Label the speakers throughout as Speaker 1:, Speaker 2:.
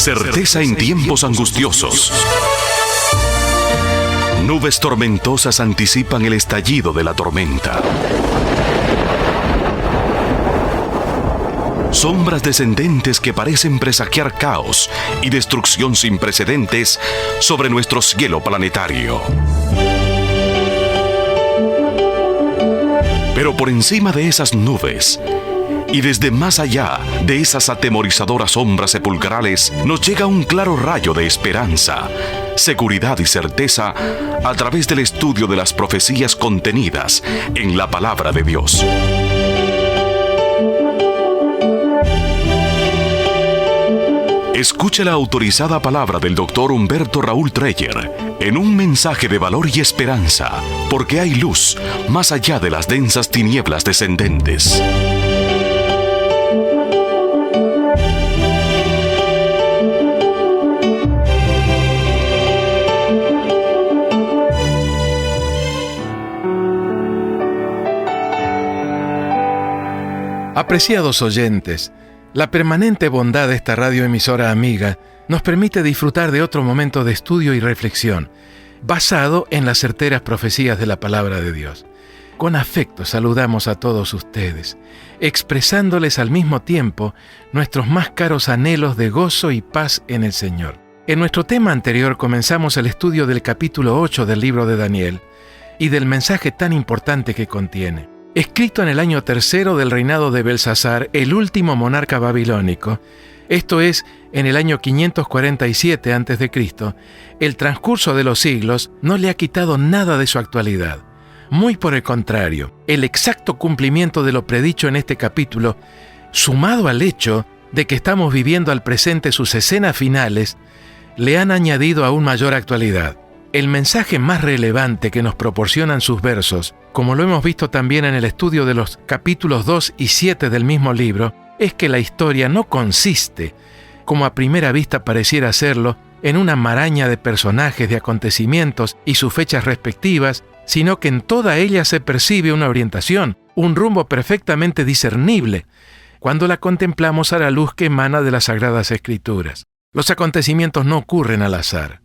Speaker 1: Certeza en tiempos angustiosos. Nubes tormentosas anticipan el estallido de la tormenta. Sombras descendentes que parecen presagiar caos y destrucción sin precedentes sobre nuestro cielo planetario. Pero por encima de esas nubes, y desde más allá de esas atemorizadoras sombras sepulcrales, nos llega un claro rayo de esperanza, seguridad y certeza a través del estudio de las profecías contenidas en la palabra de Dios. Escuche la autorizada palabra del Dr. Humberto Raúl Treyer en un mensaje de valor y esperanza, porque hay luz más allá de las densas tinieblas descendentes.
Speaker 2: Apreciados oyentes, la permanente bondad de esta radioemisora amiga nos permite disfrutar de otro momento de estudio y reflexión, basado en las certeras profecías de la palabra de Dios. Con afecto saludamos a todos ustedes, expresándoles al mismo tiempo nuestros más caros anhelos de gozo y paz en el Señor. En nuestro tema anterior comenzamos el estudio del capítulo 8 del libro de Daniel y del mensaje tan importante que contiene. Escrito en el año tercero del reinado de Belsasar, el último monarca babilónico, esto es, en el año 547 a.C., el transcurso de los siglos no le ha quitado nada de su actualidad. Muy por el contrario, el exacto cumplimiento de lo predicho en este capítulo, sumado al hecho de que estamos viviendo al presente sus escenas finales, le han añadido aún mayor actualidad. El mensaje más relevante que nos proporcionan sus versos, como lo hemos visto también en el estudio de los capítulos 2 y 7 del mismo libro, es que la historia no consiste, como a primera vista pareciera serlo, en una maraña de personajes, de acontecimientos y sus fechas respectivas, sino que en toda ella se percibe una orientación, un rumbo perfectamente discernible, cuando la contemplamos a la luz que emana de las Sagradas Escrituras. Los acontecimientos no ocurren al azar.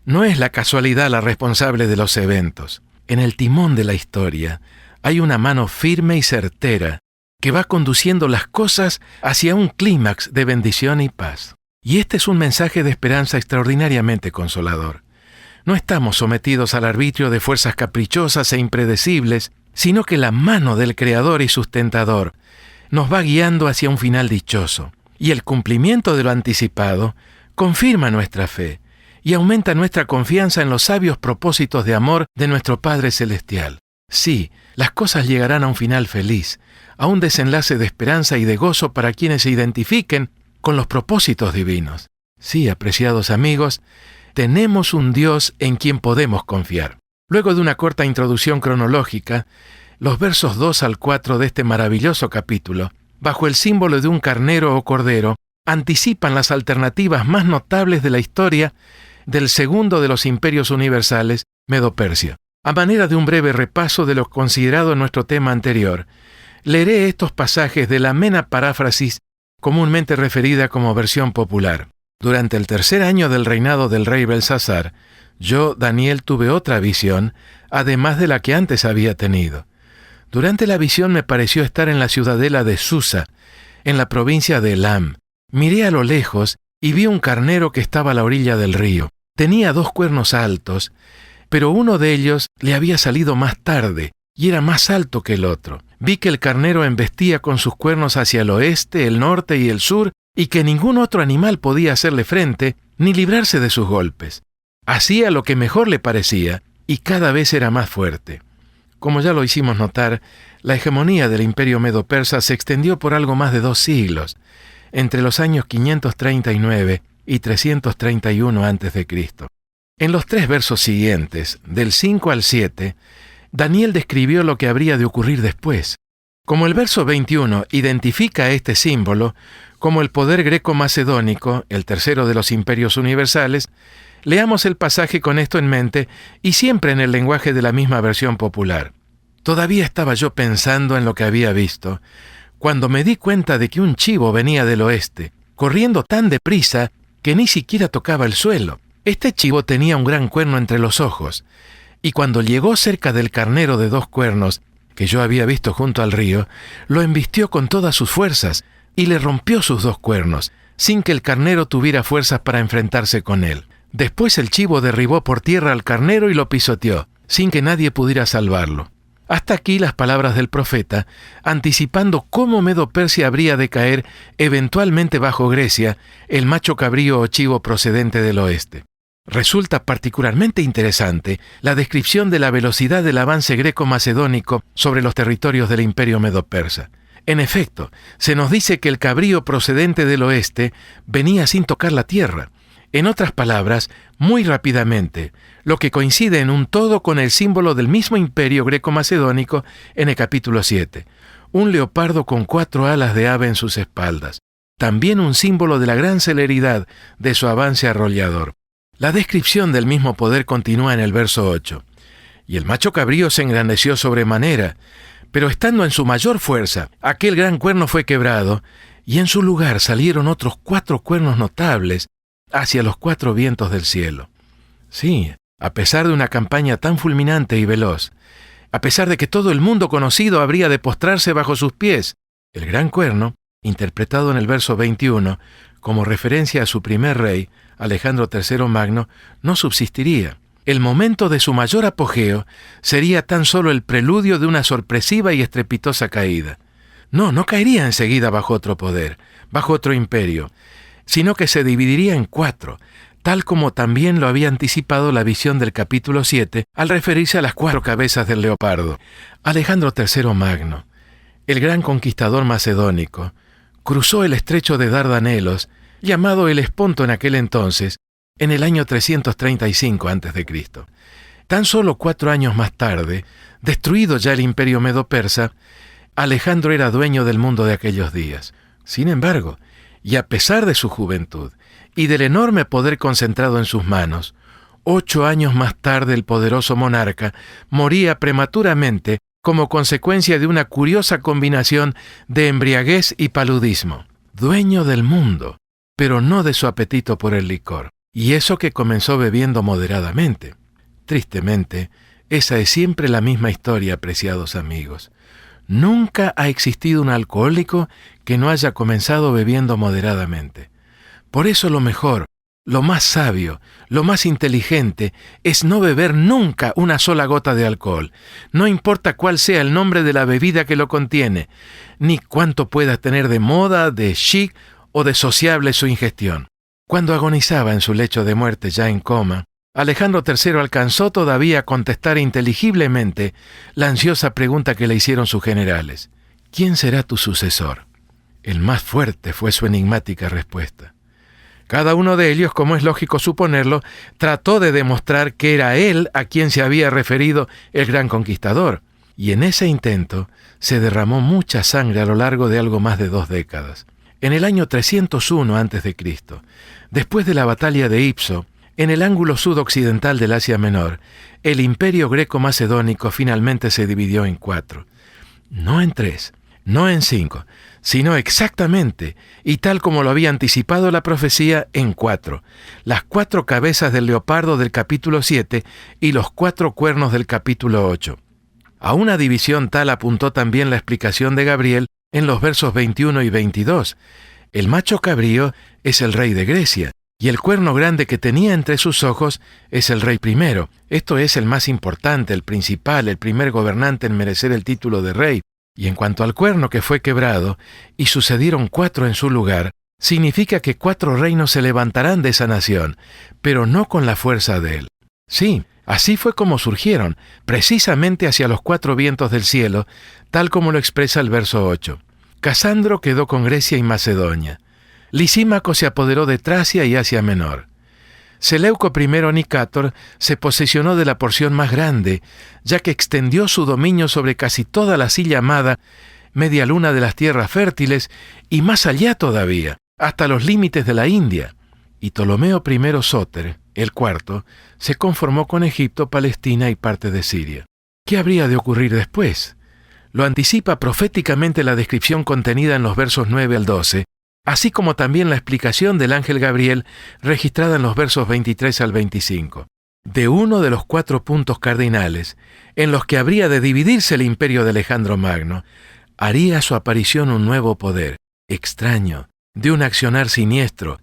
Speaker 2: No es la casualidad la responsable de los eventos. En el timón de la historia hay una mano firme y certera que va conduciendo las cosas hacia un clímax de bendición y paz. Y este es un mensaje de esperanza extraordinariamente consolador. No estamos sometidos al arbitrio de fuerzas caprichosas e impredecibles, sino que la mano del Creador y Sustentador nos va guiando hacia un final dichoso. Y el cumplimiento de lo anticipado confirma nuestra fe y aumenta nuestra confianza en los sabios propósitos de amor de nuestro Padre Celestial. Sí, las cosas llegarán a un final feliz, a un desenlace de esperanza y de gozo para quienes se identifiquen con los propósitos divinos. Sí, apreciados amigos, tenemos un Dios en quien podemos confiar. Luego de una corta introducción cronológica, los versos 2 al 4 de este maravilloso capítulo, bajo el símbolo de un carnero o cordero, anticipan las alternativas más notables de la historia del segundo de los imperios universales, Medo-Persia. A manera de un breve repaso de lo considerado en nuestro tema anterior, leeré estos pasajes de la amena paráfrasis comúnmente referida como versión popular. Durante el tercer año del reinado del rey Belsasar, yo, Daniel, tuve otra visión, además de la que antes había tenido. Durante la visión me pareció estar en la ciudadela de Susa, en la provincia de Elam. Miré a lo lejos y vi un carnero que estaba a la orilla del río. Tenía 2 cuernos altos, pero uno de ellos le había salido más tarde y era más alto que el otro. Vi que el carnero embestía con sus cuernos hacia el oeste, el norte y el sur, y que ningún otro animal podía hacerle frente ni librarse de sus golpes. Hacía lo que mejor le parecía y cada vez era más fuerte. Como ya lo hicimos notar, la hegemonía del imperio medo-persa se extendió por algo más de 2 siglos, entre los años 539 y 331 a.C. En los 3 versos siguientes, del 5 al 7, Daniel describió lo que habría de ocurrir después. Como el verso 21 identifica este símbolo como el poder greco-macedónico, el tercero de los imperios universales, leamos el pasaje con esto en mente y siempre en el lenguaje de la misma versión popular. Todavía estaba yo pensando en lo que había visto, cuando me di cuenta de que un chivo venía del oeste, corriendo tan deprisa que ni siquiera tocaba el suelo. Este chivo tenía un gran cuerno entre los ojos, y cuando llegó cerca del carnero de 2 cuernos, que yo había visto junto al río, lo embistió con todas sus fuerzas, y le rompió sus 2 cuernos, sin que el carnero tuviera fuerzas para enfrentarse con él. Después el chivo derribó por tierra al carnero y lo pisoteó, sin que nadie pudiera salvarlo. Hasta aquí las palabras del profeta, anticipando cómo Medo-Persia habría de caer eventualmente bajo Grecia, el macho cabrío o chivo procedente del oeste. Resulta particularmente interesante la descripción de la velocidad del avance greco-macedónico sobre los territorios del imperio medo-persa. En efecto, se nos dice que el cabrío procedente del oeste venía sin tocar la tierra. En otras palabras, muy rápidamente, lo que coincide en un todo con el símbolo del mismo imperio greco-macedónico en el capítulo 7, un leopardo con 4 alas de ave en sus espaldas, también un símbolo de la gran celeridad de su avance arrollador. La descripción del mismo poder continúa en el verso 8. Y el macho cabrío se engrandeció sobremanera, pero estando en su mayor fuerza, aquel gran cuerno fue quebrado, y en su lugar salieron otros 4 cuernos notables hacia los 4 vientos del cielo. Sí, a pesar de una campaña tan fulminante y veloz, a pesar de que todo el mundo conocido habría de postrarse bajo sus pies, el gran cuerno, interpretado en el verso 21, como referencia a su primer rey, Alejandro III Magno, no subsistiría. El momento de su mayor apogeo sería tan solo el preludio de una sorpresiva y estrepitosa caída. No caería enseguida bajo otro poder, bajo otro imperio, sino que se dividiría en 4, tal como también lo había anticipado la visión del capítulo 7 al referirse a las 4 cabezas del leopardo. Alejandro III Magno, el gran conquistador macedónico, cruzó el estrecho de Dardanelos, llamado el Esponto en aquel entonces, en el año 335 a.C. Tan solo 4 años más tarde, destruido ya el imperio medo-persa, Alejandro era dueño del mundo de aquellos días. Sin embargo, y a pesar de su juventud y del enorme poder concentrado en sus manos, 8 años más tarde el poderoso monarca moría prematuramente como consecuencia de una curiosa combinación de embriaguez y paludismo. Dueño del mundo, pero no de su apetito por el licor. Y eso que comenzó bebiendo moderadamente. Tristemente, esa es siempre la misma historia, apreciados amigos. Nunca ha existido un alcohólico que no haya comenzado bebiendo moderadamente. Por eso lo mejor, lo más sabio, lo más inteligente es no beber nunca una sola gota de alcohol, no importa cuál sea el nombre de la bebida que lo contiene, ni cuánto pueda tener de moda, de chic o de sociable su ingestión. Cuando agonizaba en su lecho de muerte ya en coma, Alejandro III alcanzó todavía a contestar inteligiblemente la ansiosa pregunta que le hicieron sus generales. ¿Quién será tu sucesor? El más fuerte fue su enigmática respuesta. Cada uno de ellos, como es lógico suponerlo, trató de demostrar que era él a quien se había referido el gran conquistador, y en ese intento se derramó mucha sangre a lo largo de algo más de 2 décadas. En el año 301 a.C., después de la batalla de Ipso, en el ángulo sudoccidental del Asia Menor, el imperio greco-macedónico finalmente se dividió en 4. No en 3, no en 5, sino exactamente, y tal como lo había anticipado la profecía, en 4. Las 4 cabezas del leopardo del capítulo 7 y los 4 cuernos del capítulo 8. A una división tal apuntó también la explicación de Gabriel en los versos 21 y 22. El macho cabrío es el rey de Grecia, y el cuerno grande que tenía entre sus ojos es el rey primero. Esto es el más importante, el principal, el primer gobernante en merecer el título de rey. Y en cuanto al cuerno que fue quebrado, y sucedieron 4 en su lugar, significa que 4 reinos se levantarán de esa nación, pero no con la fuerza de él. Sí, así fue como surgieron, precisamente hacia los 4 vientos del cielo, tal como lo expresa el verso 8. Casandro quedó con Grecia y Macedonia. Lisímaco se apoderó de Tracia y Asia Menor. Seleuco I Nicátor se posesionó de la porción más grande, ya que extendió su dominio sobre casi toda la así llamada media luna de las tierras fértiles y más allá todavía, hasta los límites de la India. Y Ptolomeo I Sóter, el cuarto, se conformó con Egipto, Palestina y parte de Siria. ¿Qué habría de ocurrir después? Lo anticipa proféticamente la descripción contenida en los versos 9 al 12, así como también la explicación del ángel Gabriel registrada en los versos 23 al 25. De uno de los 4 puntos cardinales en los que habría de dividirse el imperio de Alejandro Magno, haría su aparición un nuevo poder, extraño, de un accionar siniestro,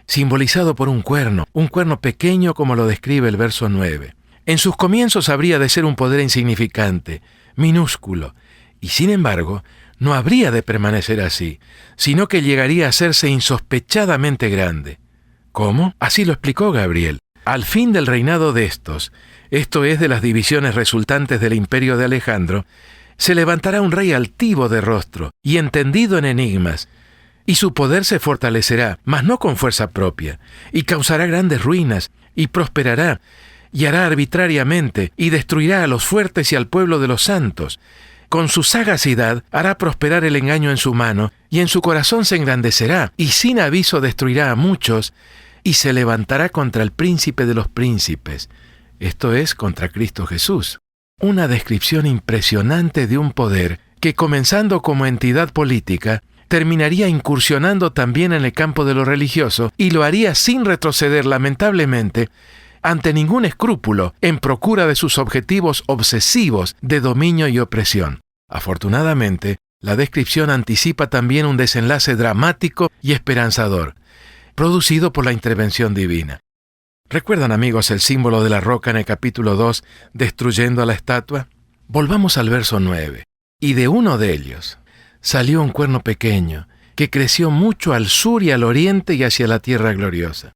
Speaker 2: simbolizado por un cuerno pequeño como lo describe el verso 9. En sus comienzos habría de ser un poder insignificante, minúsculo, y sin embargo, no habría de permanecer así, sino que llegaría a hacerse insospechadamente grande. ¿Cómo? Así lo explicó Gabriel. Al fin del reinado de estos, esto es de las divisiones resultantes del imperio de Alejandro, se levantará un rey altivo de rostro y entendido en enigmas, y su poder se fortalecerá, mas no con fuerza propia, y causará grandes ruinas, y prosperará, y hará arbitrariamente, y destruirá a los fuertes y al pueblo de los santos. Con su sagacidad hará prosperar el engaño en su mano, y en su corazón se engrandecerá, y sin aviso destruirá a muchos, y se levantará contra el príncipe de los príncipes, esto es, contra Cristo Jesús. Una descripción impresionante de un poder que, comenzando como entidad política, terminaría incursionando también en el campo de lo religioso, y lo haría sin retroceder, lamentablemente, ante ningún escrúpulo en procura de sus objetivos obsesivos de dominio y opresión. Afortunadamente, la descripción anticipa también un desenlace dramático y esperanzador, producido por la intervención divina. ¿Recuerdan, amigos, el símbolo de la roca en el capítulo 2, destruyendo a la estatua? Volvamos al verso 9. Y de uno de ellos salió un cuerno pequeño, que creció mucho al sur y al oriente y hacia la tierra gloriosa.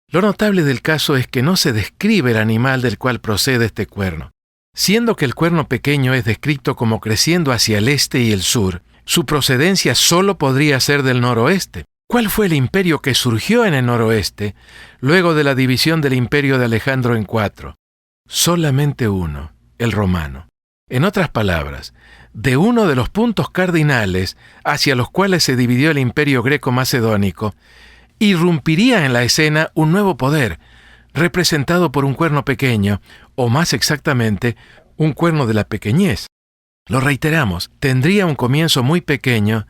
Speaker 2: Lo notable del caso es que no se describe el animal del cual procede este cuerno. Siendo que el cuerno pequeño es descrito como creciendo hacia el este y el sur, su procedencia solo podría ser del noroeste. ¿Cuál fue el imperio que surgió en el noroeste, luego de la división del imperio de Alejandro en 4? Solamente uno, el romano. En otras palabras, de uno de los puntos cardinales hacia los cuales se dividió el imperio greco-macedónico, irrumpiría en la escena un nuevo poder, representado por un cuerno pequeño, o más exactamente, un cuerno de la pequeñez. Lo reiteramos, tendría un comienzo muy pequeño,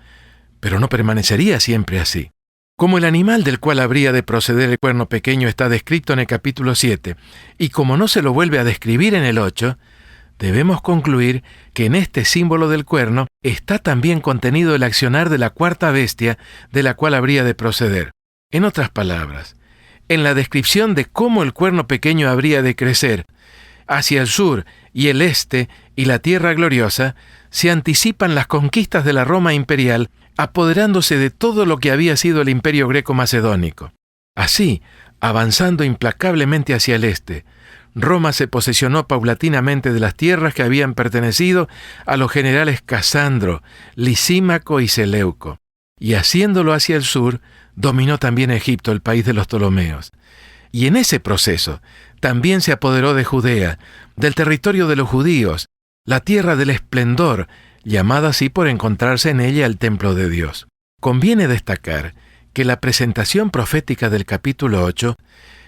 Speaker 2: pero no permanecería siempre así. Como el animal del cual habría de proceder el cuerno pequeño está descrito en el capítulo 7, y como no se lo vuelve a describir en el 8, debemos concluir que en este símbolo del cuerno está también contenido el accionar de la cuarta bestia de la cual habría de proceder. En otras palabras, en la descripción de cómo el cuerno pequeño habría de crecer hacia el sur y el este y la tierra gloriosa, se anticipan las conquistas de la Roma imperial, apoderándose de todo lo que había sido el imperio greco-macedónico. Así, avanzando implacablemente hacia el este, Roma se posesionó paulatinamente de las tierras que habían pertenecido a los generales Casandro, Lisímaco y Seleuco, y haciéndolo hacia el sur, dominó también Egipto, el país de los Ptolomeos. Y en ese proceso también se apoderó de Judea, del territorio de los judíos, la tierra del esplendor, llamada así por encontrarse en ella el templo de Dios. Conviene destacar que la presentación profética del capítulo 8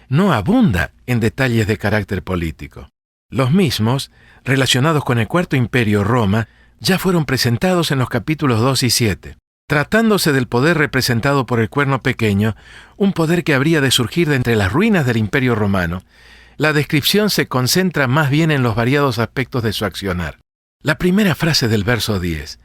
Speaker 2: no abunda en detalles de carácter político. Los mismos, relacionados con el Cuarto Imperio Roma, ya fueron presentados en los capítulos 2 y 7. Tratándose del poder representado por el cuerno pequeño, un poder que habría de surgir de entre las ruinas del Imperio Romano, la descripción se concentra más bien en los variados aspectos de su accionar. La primera frase del verso 10,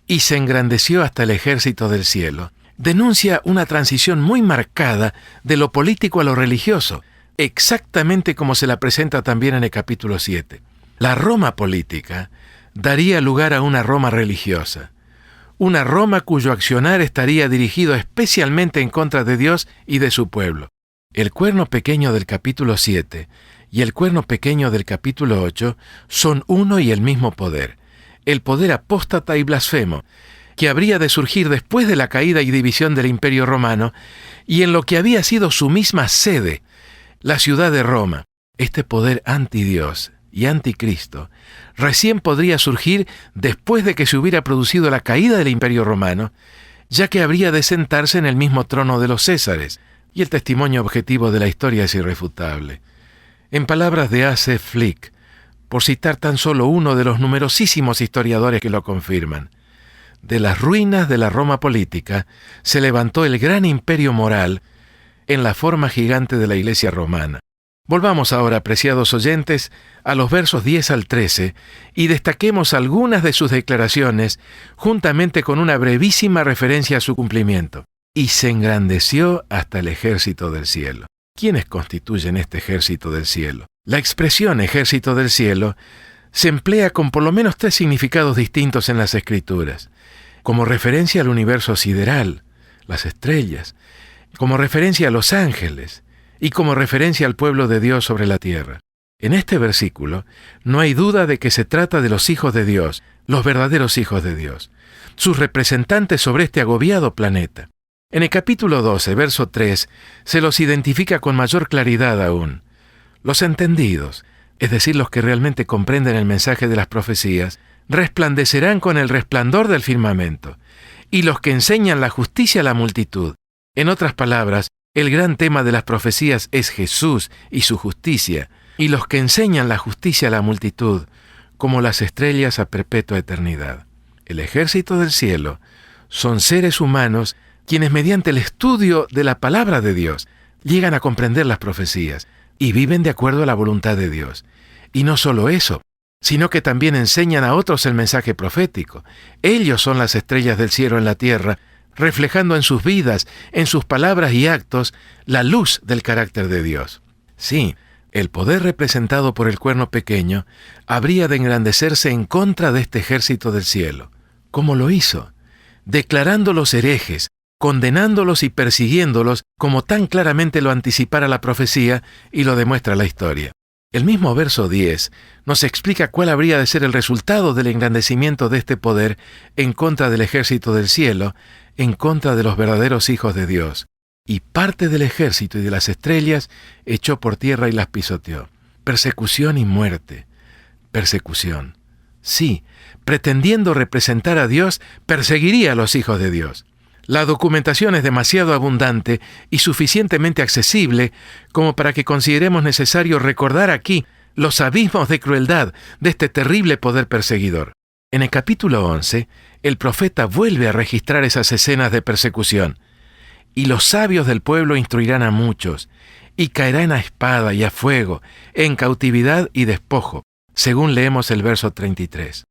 Speaker 2: «y se engrandeció hasta el ejército del cielo», denuncia una transición muy marcada de lo político a lo religioso, exactamente como se la presenta también en el capítulo 7. La Roma política daría lugar a una Roma religiosa, una Roma cuyo accionar estaría dirigido especialmente en contra de Dios y de su pueblo. El cuerno pequeño del capítulo 7 y el cuerno pequeño del capítulo 8 son uno y el mismo poder, el poder apóstata y blasfemo, que habría de surgir después de la caída y división del Imperio Romano y en lo que había sido su misma sede, la ciudad de Roma. Este poder antidios y anticristo recién podría surgir después de que se hubiera producido la caída del Imperio Romano, ya que habría de sentarse en el mismo trono de los Césares, y el testimonio objetivo de la historia es irrefutable. En palabras de A.C. Flick, por citar tan solo uno de los numerosísimos historiadores que lo confirman, de las ruinas de la Roma política, se levantó el gran imperio moral en la forma gigante de la Iglesia romana. Volvamos ahora, apreciados oyentes, a los versos 10 al 13 y destaquemos algunas de sus declaraciones juntamente con una brevísima referencia a su cumplimiento. Y se engrandeció hasta el ejército del cielo. ¿Quiénes constituyen este ejército del cielo? La expresión ejército del cielo se emplea con por lo menos 3 significados distintos en las Escrituras, como referencia al universo sideral, las estrellas, como referencia a los ángeles y como referencia al pueblo de Dios sobre la tierra. En este versículo no hay duda de que se trata de los hijos de Dios, los verdaderos hijos de Dios, sus representantes sobre este agobiado planeta. En el capítulo 12, verso 3, se los identifica con mayor claridad aún. Los entendidos, es decir, los que realmente comprenden el mensaje de las profecías, resplandecerán con el resplandor del firmamento, y los que enseñan la justicia a la multitud. En otras palabras, el gran tema de las profecías es Jesús y su justicia, y los que enseñan la justicia a la multitud, como las estrellas a perpetua eternidad. El ejército del cielo son seres humanos quienes mediante el estudio de la palabra de Dios llegan a comprender las profecías y viven de acuerdo a la voluntad de Dios. Y no solo eso, sino que también enseñan a otros el mensaje profético. Ellos son las estrellas del cielo en la tierra, reflejando en sus vidas, en sus palabras y actos, la luz del carácter de Dios. Sí, el poder representado por el cuerno pequeño habría de engrandecerse en contra de este ejército del cielo. ¿Cómo lo hizo? Declarándolos herejes, condenándolos y persiguiéndolos, como tan claramente lo anticipara la profecía y lo demuestra la historia. El mismo verso 10 nos explica cuál habría de ser el resultado del engrandecimiento de este poder en contra del ejército del cielo, en contra de los verdaderos hijos de Dios. Y parte del ejército y de las estrellas echó por tierra y las pisoteó. Persecución y muerte. Persecución. Sí, pretendiendo representar a Dios, perseguiría a los hijos de Dios. La documentación es demasiado abundante y suficientemente accesible como para que consideremos necesario recordar aquí los abismos de crueldad de este terrible poder perseguidor. En el capítulo 11, el profeta vuelve a registrar esas escenas de persecución. Y los sabios del pueblo instruirán a muchos, y caerán a espada y a fuego, en cautividad y despojo, según leemos el verso 33.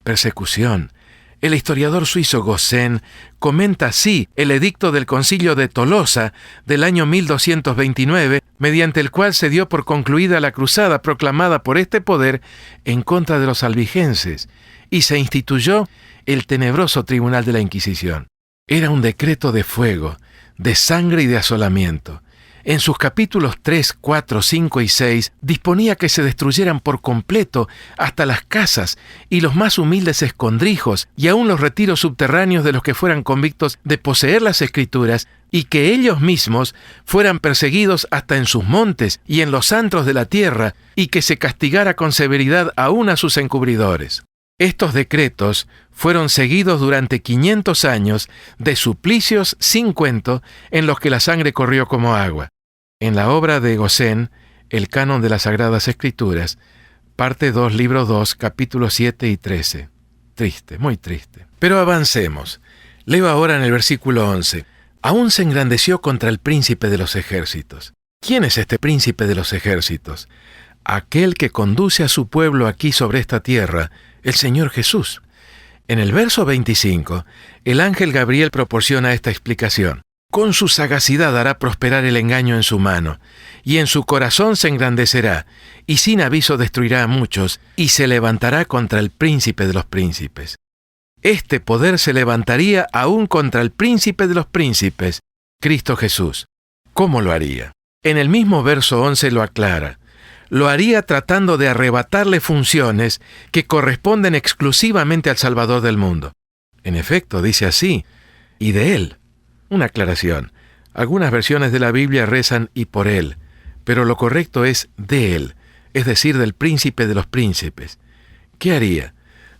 Speaker 2: Persecución. El historiador suizo Gossen comenta así el edicto del Concilio de Tolosa del año 1229, mediante el cual se dio por concluida la cruzada proclamada por este poder en contra de los albigenses, y se instituyó el tenebroso tribunal de la Inquisición. Era un decreto de fuego, de sangre y de asolamiento. En sus capítulos 3, 4, 5 y 6 disponía que se destruyeran por completo hasta las casas y los más humildes escondrijos y aún los retiros subterráneos de los que fueran convictos de poseer las Escrituras, y que ellos mismos fueran perseguidos hasta en sus montes y en los antros de la tierra, y que se castigara con severidad aún a sus encubridores. Estos decretos fueron seguidos durante 500 años de suplicios sin cuento en los que la sangre corrió como agua. En la obra de Gossen, El Canon de las Sagradas Escrituras, parte 2, libro 2, capítulos 7 y 13. Triste, muy triste. Pero avancemos. Leo ahora en el versículo 11. Aún se engrandeció contra el príncipe de los ejércitos. ¿Quién es este príncipe de los ejércitos? Aquel que conduce a su pueblo aquí sobre esta tierra, el Señor Jesús. En el verso 25, el ángel Gabriel proporciona esta explicación. Con su sagacidad hará prosperar el engaño en su mano, y en su corazón se engrandecerá, y sin aviso destruirá a muchos, y se levantará contra el príncipe de los príncipes. Este poder se levantaría aún contra el príncipe de los príncipes, Cristo Jesús. ¿Cómo lo haría? En el mismo verso 11 lo aclara. Lo haría tratando de arrebatarle funciones que corresponden exclusivamente al Salvador del mundo. En efecto, dice así, y de Él. Una aclaración. Algunas versiones de la Biblia rezan y por Él, pero lo correcto es de Él, es decir, del príncipe de los príncipes. ¿Qué haría?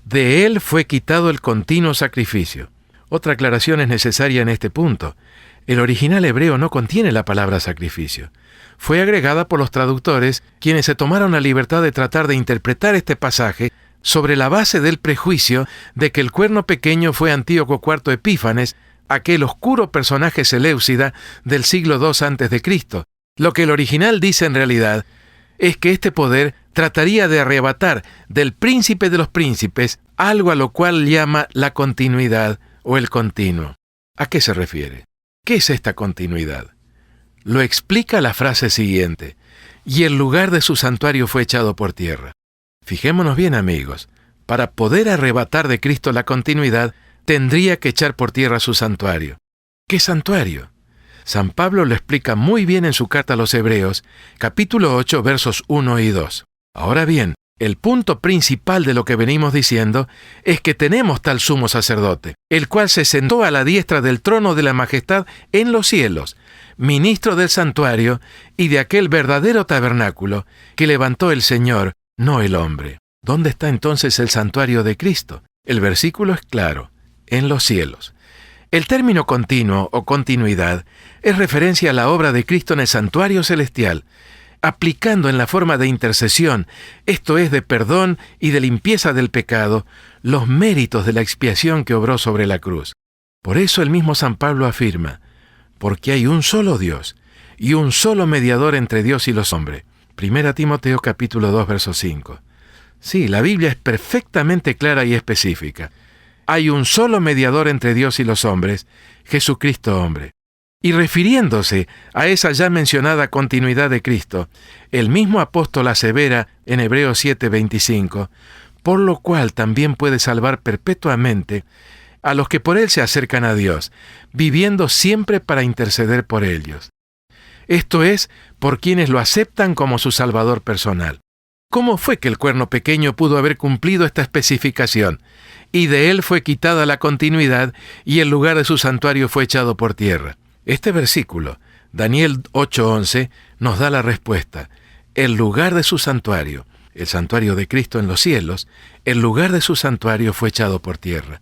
Speaker 2: De Él fue quitado el continuo sacrificio. Otra aclaración es necesaria en este punto. El original hebreo no contiene la palabra sacrificio. Fue agregada por los traductores, quienes se tomaron la libertad de tratar de interpretar este pasaje sobre la base del prejuicio de que el cuerno pequeño fue Antíoco IV Epífanes, aquel oscuro personaje seleucida del siglo II a.C. Lo que el original dice en realidad es que este poder trataría de arrebatar del príncipe de los príncipes algo a lo cual llama la continuidad o el continuo. ¿A qué se refiere? ¿Qué es esta continuidad? Lo explica la frase siguiente: y el lugar de su santuario fue echado por tierra. Fijémonos bien, amigos, para poder arrebatar de Cristo la continuidad, tendría que echar por tierra su santuario. ¿Qué santuario? San Pablo lo explica muy bien en su carta a los Hebreos, capítulo 8, versos 1 y 2. Ahora bien, el punto principal de lo que venimos diciendo es que tenemos tal sumo sacerdote, el cual se sentó a la diestra del trono de la majestad en los cielos, ministro del santuario y de aquel verdadero tabernáculo que levantó el Señor, no el hombre. ¿Dónde está entonces el santuario de Cristo? El versículo es claro: en los cielos. El término continuo o continuidad es referencia a la obra de Cristo en el santuario celestial, aplicando en la forma de intercesión, esto es, de perdón y de limpieza del pecado, los méritos de la expiación que obró sobre la cruz. Por eso el mismo San Pablo afirma: porque hay un solo Dios y un solo mediador entre Dios y los hombres. 1 Timoteo capítulo 2, verso 5. Sí, la Biblia es perfectamente clara y específica. Hay un solo mediador entre Dios y los hombres, Jesucristo hombre. Y refiriéndose a esa ya mencionada continuidad de Cristo, el mismo apóstol asevera en Hebreos 7:25, por lo cual también puede salvar perpetuamente a los que por él se acercan a Dios, viviendo siempre para interceder por ellos. Esto es, por quienes lo aceptan como su Salvador personal. ¿Cómo fue que el cuerno pequeño pudo haber cumplido esta especificación? Y de él fue quitada la continuidad y el lugar de su santuario fue echado por tierra. Este versículo, Daniel 8:11, nos da la respuesta. El lugar de su santuario, el santuario de Cristo en los cielos, el lugar de su santuario fue echado por tierra.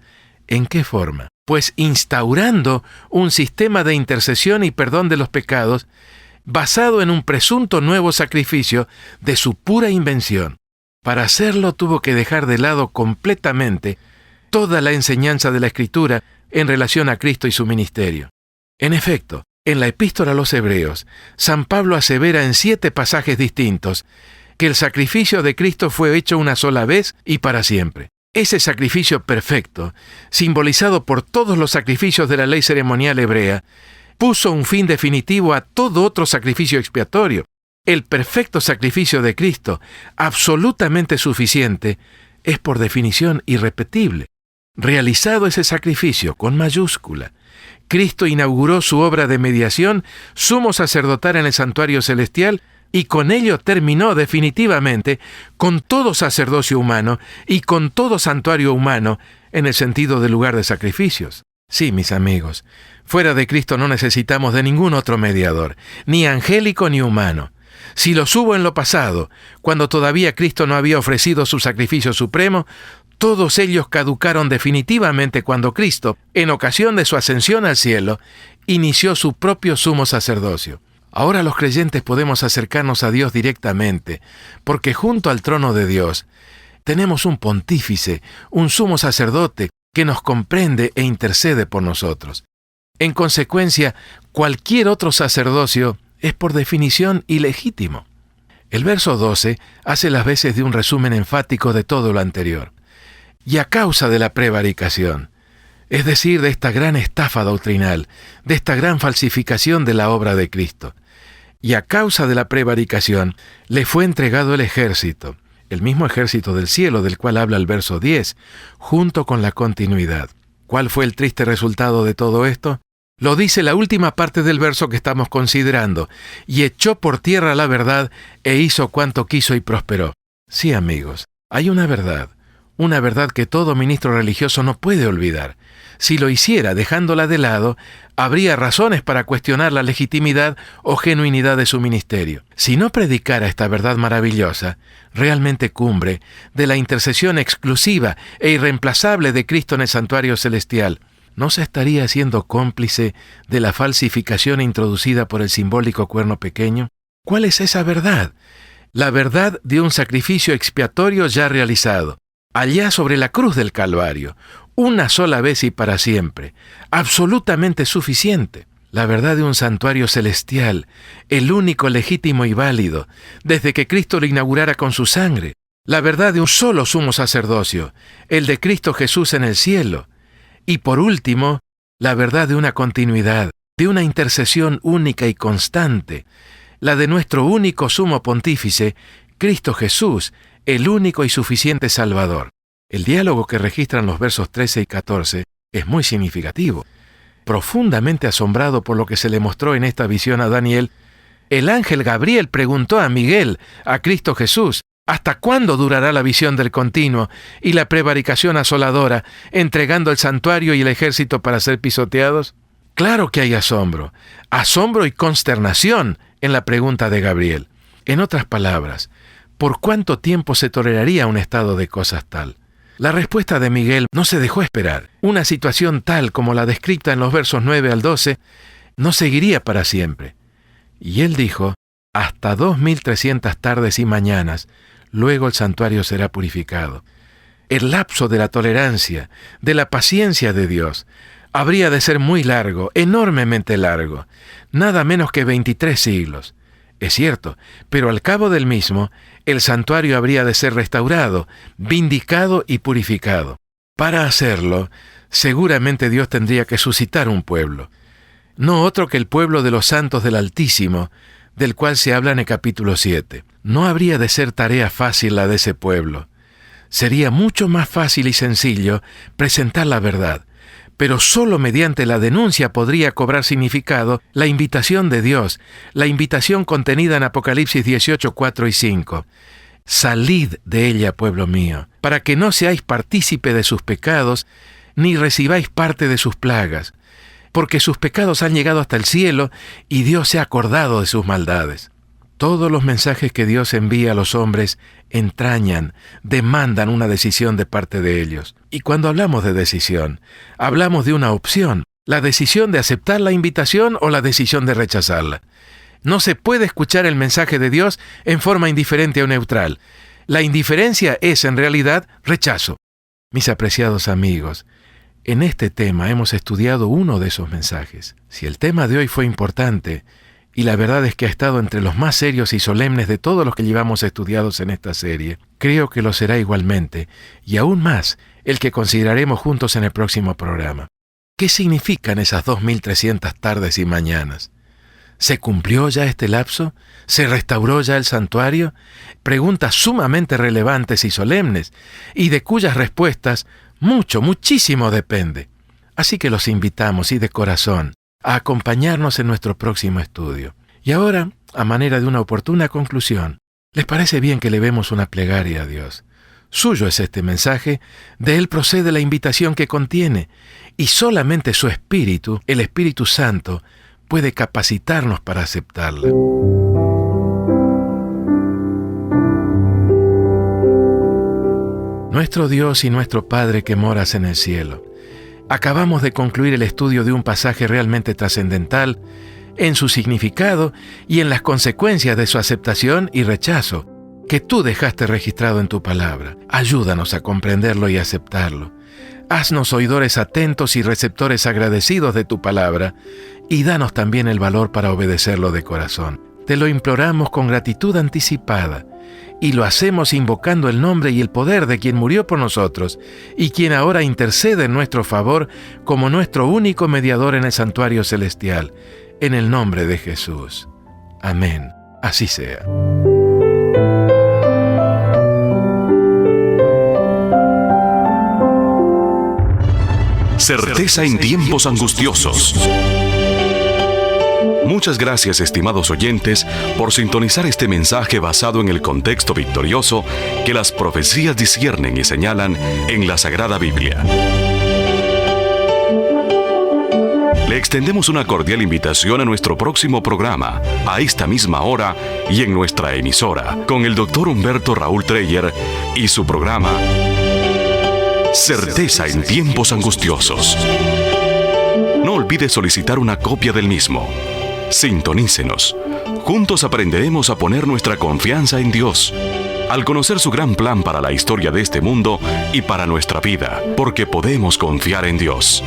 Speaker 2: ¿En qué forma? Pues instaurando un sistema de intercesión y perdón de los pecados basado en un presunto nuevo sacrificio de su pura invención. Para hacerlo tuvo que dejar de lado completamente toda la enseñanza de la Escritura en relación a Cristo y su ministerio. En efecto, en la Epístola a los Hebreos, San Pablo asevera en 7 pasajes distintos que el sacrificio de Cristo fue hecho una sola vez y para siempre. Ese sacrificio perfecto, simbolizado por todos los sacrificios de la ley ceremonial hebrea, puso un fin definitivo a todo otro sacrificio expiatorio. El perfecto sacrificio de Cristo, absolutamente suficiente, es por definición irrepetible. Realizado ese sacrificio con mayúscula, Cristo inauguró su obra de mediación sumo sacerdotal en el santuario celestial y con ello terminó definitivamente con todo sacerdocio humano y con todo santuario humano en el sentido del lugar de sacrificios. Sí, mis amigos, fuera de Cristo no necesitamos de ningún otro mediador, ni angélico ni humano. Si los hubo en lo pasado, cuando todavía Cristo no había ofrecido su sacrificio supremo, todos ellos caducaron definitivamente cuando Cristo, en ocasión de su ascensión al cielo, inició su propio sumo sacerdocio. Ahora los creyentes podemos acercarnos a Dios directamente, porque junto al trono de Dios tenemos un pontífice, un sumo sacerdote que nos comprende e intercede por nosotros. En consecuencia, cualquier otro sacerdocio es por definición ilegítimo. El verso 12 hace las veces de un resumen enfático de todo lo anterior. Y a causa de la prevaricación, es decir, de esta gran estafa doctrinal, de esta gran falsificación de la obra de Cristo, y a causa de la prevaricación, le fue entregado el ejército, el mismo ejército del cielo del cual habla el verso 10, junto con la continuidad. ¿Cuál fue el triste resultado de todo esto? Lo dice la última parte del verso que estamos considerando, y echó por tierra la verdad e hizo cuanto quiso y prosperó. Sí, amigos, hay una verdad que todo ministro religioso no puede olvidar. Si lo hiciera dejándola de lado, habría razones para cuestionar la legitimidad o genuinidad de su ministerio. Si no predicara esta verdad maravillosa, realmente cumbre, de la intercesión exclusiva e irreemplazable de Cristo en el santuario celestial, ¿no se estaría haciendo cómplice de la falsificación introducida por el simbólico cuerno pequeño? ¿Cuál es esa verdad? La verdad de un sacrificio expiatorio ya realizado. allá sobre la cruz del Calvario, una sola vez y para siempre, absolutamente suficiente. La verdad de un santuario celestial, el único legítimo y válido, desde que Cristo lo inaugurara con su sangre. La verdad de un solo sumo sacerdocio, el de Cristo Jesús en el cielo. Y por último, la verdad de una continuidad, de una intercesión única y constante, la de nuestro único sumo pontífice, Cristo Jesús, el único y suficiente Salvador. El diálogo que registran los versos 13 y 14 es muy significativo. Profundamente asombrado por lo que se le mostró en esta visión a Daniel, el ángel Gabriel preguntó a Miguel, a Cristo Jesús, ¿hasta cuándo durará la visión del continuo y la prevaricación asoladora, entregando el santuario y el ejército para ser pisoteados? Claro que hay asombro y consternación en la pregunta de Gabriel. En otras palabras, ¿por cuánto tiempo se toleraría un estado de cosas tal? La respuesta de Miguel no se dejó esperar. Una situación tal como la descrita en los versos 9 al 12 no seguiría para siempre. Y él dijo, hasta 2300 tardes y mañanas, luego el santuario será purificado. El lapso de la tolerancia, de la paciencia de Dios, habría de ser muy largo, enormemente largo, nada menos que 23 siglos. Es cierto, pero al cabo del mismo, el santuario habría de ser restaurado, vindicado y purificado. Para hacerlo, seguramente Dios tendría que suscitar un pueblo, no otro que el pueblo de los santos del Altísimo, del cual se habla en el capítulo 7. No habría de ser tarea fácil la de ese pueblo. Sería mucho más fácil y sencillo presentar la verdad, pero solo mediante la denuncia podría cobrar significado la invitación de Dios, la invitación contenida en Apocalipsis 18, 4 y 5. Salid de ella, pueblo mío, para que no seáis partícipe de sus pecados, ni recibáis parte de sus plagas, porque sus pecados han llegado hasta el cielo, y Dios se ha acordado de sus maldades. Todos los mensajes que Dios envía a los hombres entrañan, demandan una decisión de parte de ellos. Y cuando hablamos de decisión, hablamos de una opción, la decisión de aceptar la invitación o la decisión de rechazarla. No se puede escuchar el mensaje de Dios en forma indiferente o neutral. La indiferencia es, en realidad, rechazo. Mis apreciados amigos, en este tema hemos estudiado uno de esos mensajes. Si el tema de hoy fue importante, y la verdad es que ha estado entre los más serios y solemnes de todos los que llevamos estudiados en esta serie, creo que lo será igualmente, y aún más, el que consideraremos juntos en el próximo programa. ¿Qué significan esas 2300 tardes y mañanas? ¿Se cumplió ya este lapso? ¿Se restauró ya el santuario? Preguntas sumamente relevantes y solemnes, y de cuyas respuestas muchísimo depende. Así que los invitamos, y de corazón, a acompañarnos en nuestro próximo estudio. Y ahora, a manera de una oportuna conclusión, ¿les parece bien que levemos una plegaria a Dios? Suyo es este mensaje, de Él procede la invitación que contiene, y solamente su Espíritu, el Espíritu Santo, puede capacitarnos para aceptarla. Nuestro Dios y nuestro Padre que moras en el cielo, acabamos de concluir el estudio de un pasaje realmente trascendental en su significado y en las consecuencias de su aceptación y rechazo, que tú dejaste registrado en tu palabra. Ayúdanos a comprenderlo y aceptarlo. Haznos oidores atentos y receptores agradecidos de tu palabra, y danos también el valor para obedecerlo de corazón. Te lo imploramos con gratitud anticipada, y lo hacemos invocando el nombre y el poder de quien murió por nosotros y quien ahora intercede en nuestro favor como nuestro único mediador en el santuario celestial, en el nombre de Jesús. Amén. Así sea.
Speaker 1: Certeza en tiempos angustiosos. Muchas gracias, estimados oyentes, por sintonizar este mensaje basado en el contexto victorioso que las profecías disciernen y señalan en la Sagrada Biblia. Le extendemos una cordial invitación a nuestro próximo programa, a esta misma hora y en nuestra emisora, con el Dr. Humberto Raúl Treyer y su programa Certeza en tiempos angustiosos. No olvide solicitar una copia del mismo. Sintonícenos. Juntos aprenderemos a poner nuestra confianza en Dios al conocer su gran plan para la historia de este mundo y para nuestra vida, porque podemos confiar en Dios.